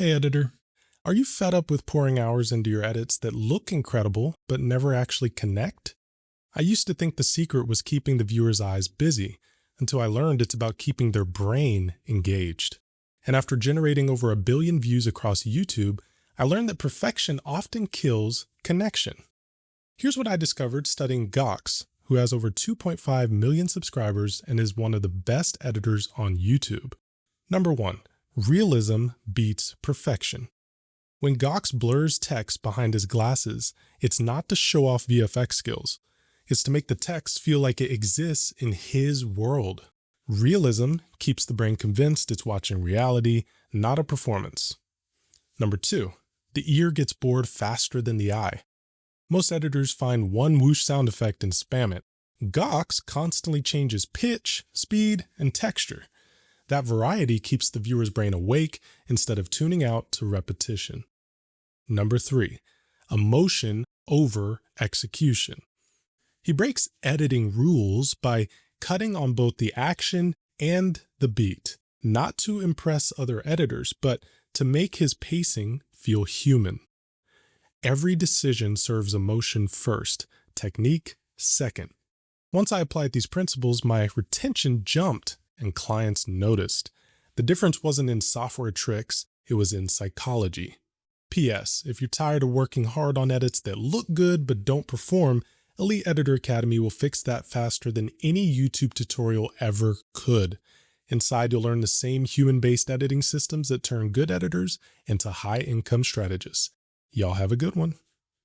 Hey editor, are you fed up with pouring hours into your edits that look incredible but never actually connect? I used to think the secret was keeping the viewer's eyes busy until I learned it's about keeping their brain engaged. And after generating over 1 billion views across YouTube, I learned that perfection often kills connection. Here's what I discovered studying Gox, who has over 2.5 million subscribers and is one of the best editors on YouTube. Number 1. Realism beats perfection. When Gox blurs text behind his glasses, it's not to show off VFX skills. It's to make the text feel like it exists in his world. Realism keeps the brain convinced it's watching reality, not a performance. Number 2. The ear gets bored faster than the eye. Most editors find one whoosh sound effect and spam it. Gox constantly changes pitch, speed, and texture. That variety keeps the viewer's brain awake instead of tuning out to repetition. Number 3. Emotion over execution. He breaks editing rules by cutting on both the action and the beat, not to impress other editors, but to make his pacing feel human. Every decision serves emotion first, technique second. Once I applied these principles, my retention jumped and clients noticed. The difference wasn't in software tricks, it was in psychology. P.S. If you're tired of working hard on edits that look good but don't perform, Elite Editor Academy will fix that faster than any YouTube tutorial ever could. Inside, you'll learn the same human-based editing systems that turn good editors into high-income strategists. Y'all have a good one.